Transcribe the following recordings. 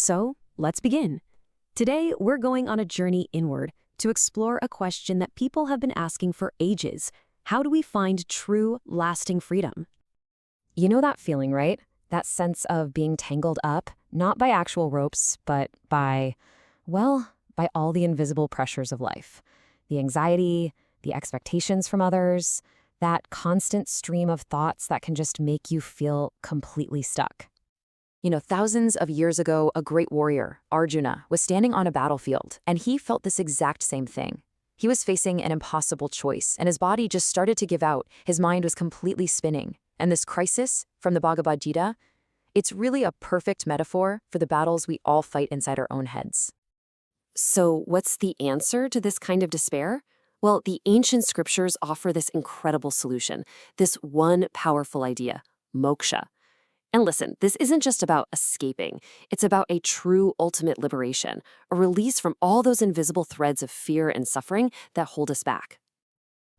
So, let's begin. Today, we're going on a journey inward to explore a question that people have been asking for ages. How do we find true, lasting freedom? You know that feeling, right? That sense of being tangled up, not by actual ropes, but by all the invisible pressures of life. The anxiety, the expectations from others, that constant stream of thoughts that can just make you feel completely stuck. Thousands of years ago, a great warrior, Arjuna, was standing on a battlefield, and he felt this exact same thing. He was facing an impossible choice, and his body just started to give out. His mind was completely spinning. And this crisis, from the Bhagavad Gita, it's really a perfect metaphor for the battles we all fight inside our own heads. So what's the answer to this kind of despair? Well, the ancient scriptures offer this incredible solution, this one powerful idea, moksha. And listen, this isn't just about escaping. It's about a true ultimate liberation, a release from all those invisible threads of fear and suffering that hold us back.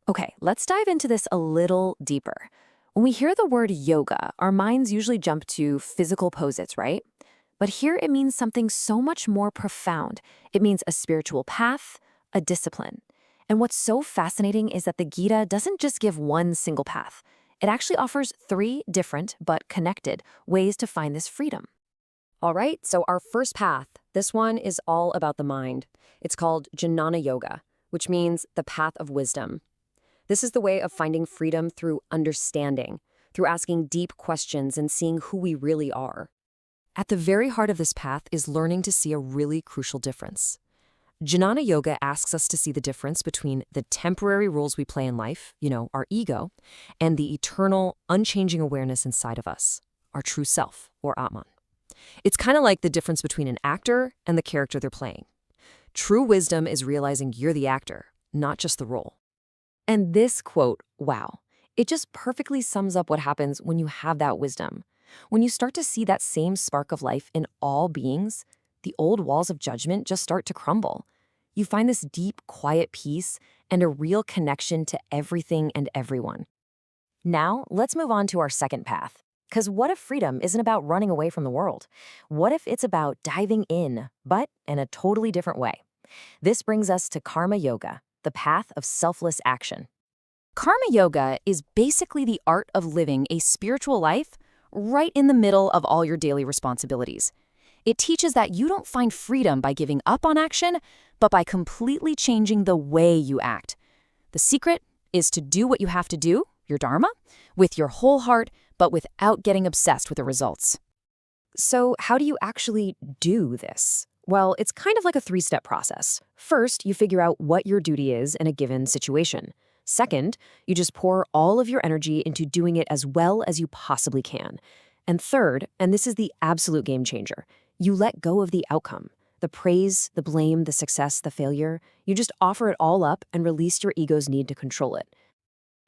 Okay, let's dive into this a little deeper. When we hear the word yoga, our minds usually jump to physical poses, right? But here it means something so much more profound. It means a spiritual path, a discipline. And what's so fascinating is that the Gita doesn't just give one single path. It actually offers 3 different but connected ways to find this freedom. All right, so our first path, this one is all about the mind. It's called Jnana yoga, which means the path of wisdom. This is the way of finding freedom through understanding, through asking deep questions and seeing who we really are. At the very heart of this path is learning to see a really crucial difference. Jnana yoga asks us to see the difference between the temporary roles we play in life, our ego, and the eternal, unchanging awareness inside of us, our true self, or Atman. It's kind of like the difference between an actor and the character they're playing. True wisdom is realizing you're the actor, not just the role. And this quote, wow, it just perfectly sums up what happens when you have that wisdom. When you start to see that same spark of life in all beings, the old walls of judgment just start to crumble. You find this deep, quiet peace and a real connection to everything and everyone. Now, let's move on to our second path. Because what if freedom isn't about running away from the world? What if it's about diving in, but in a totally different way? This brings us to karma yoga, the path of selfless action. Karma yoga is basically the art of living a spiritual life right in the middle of all your daily responsibilities. It teaches that you don't find freedom by giving up on action, but by completely changing the way you act. The secret is to do what you have to do, your dharma, with your whole heart, but without getting obsessed with the results. So how do you actually do this? Well, it's kind of like a 3-step process. First, you figure out what your duty is in a given situation. Second, you just pour all of your energy into doing it as well as you possibly can. And third, and this is the absolute game changer, you let go of the outcome. The praise, the blame, the success, the failure. You just offer it all up and release your ego's need to control it.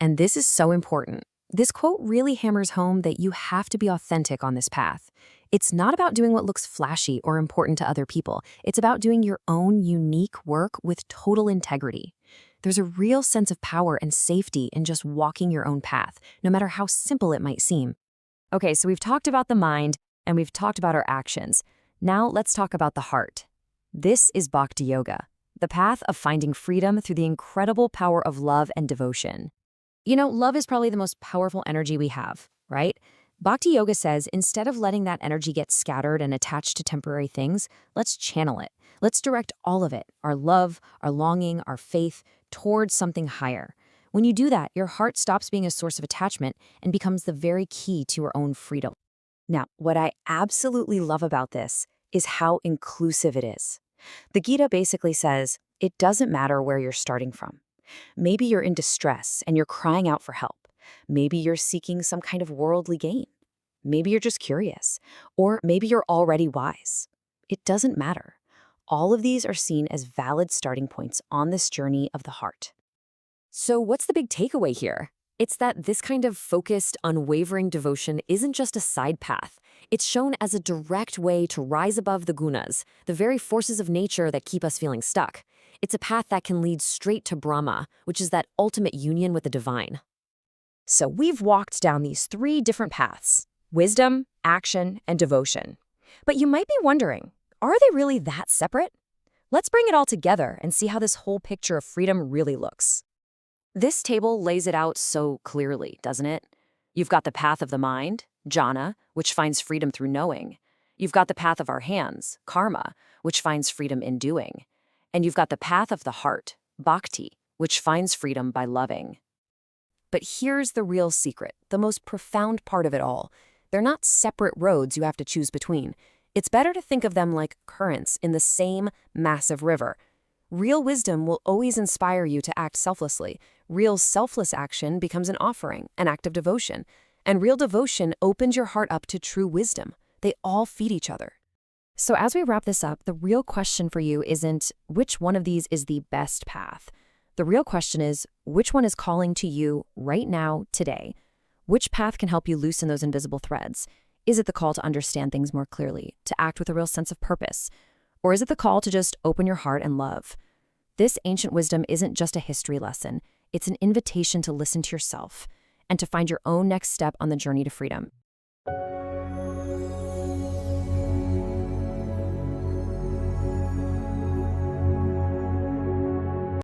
And this is so important. This quote really hammers home that you have to be authentic on this path. It's not about doing what looks flashy or important to other people. It's about doing your own unique work with total integrity. There's a real sense of power and safety in just walking your own path, no matter how simple it might seem. Okay, so we've talked about the mind and we've talked about our actions. Now let's talk about the heart. This is Bhakti yoga, the path of finding freedom through the incredible power of love and devotion. Love is probably the most powerful energy we have, right? Bhakti yoga says instead of letting that energy get scattered and attached to temporary things, let's channel it. Let's direct all of it, our love, our longing, our faith, towards something higher. When you do that, your heart stops being a source of attachment and becomes the very key to your own freedom. Now, what I absolutely love about this is how inclusive it is. The Gita basically says, it doesn't matter where you're starting from. Maybe you're in distress and you're crying out for help. Maybe you're seeking some kind of worldly gain. Maybe you're just curious. Or maybe you're already wise. It doesn't matter. All of these are seen as valid starting points on this journey of the heart. So what's the big takeaway here? It's that this kind of focused, unwavering devotion isn't just a side path. It's shown as a direct way to rise above the Gunas, the very forces of nature that keep us feeling stuck. It's a path that can lead straight to Brahma, which is that ultimate union with the divine. So we've walked down these 3 different paths: wisdom, action, and devotion. But you might be wondering, are they really that separate? Let's bring it all together and see how this whole picture of freedom really looks. This table lays it out so clearly, doesn't it? You've got the path of the mind, jhana, which finds freedom through knowing. You've got the path of our hands, karma, which finds freedom in doing. And you've got the path of the heart, bhakti, which finds freedom by loving. But here's the real secret, the most profound part of it all. They're not separate roads you have to choose between. It's better to think of them like currents in the same massive river. Real wisdom will always inspire you to act selflessly. Real selfless action becomes an offering, an act of devotion. And real devotion opens your heart up to true wisdom. They all feed each other. So as we wrap this up, the real question for you isn't which one of these is the best path. The real question is, which one is calling to you right now, today? Which path can help you loosen those invisible threads? Is it the call to understand things more clearly, to act with a real sense of purpose? Or is it the call to just open your heart and love? This ancient wisdom isn't just a history lesson. It's an invitation to listen to yourself and to find your own next step on the journey to freedom.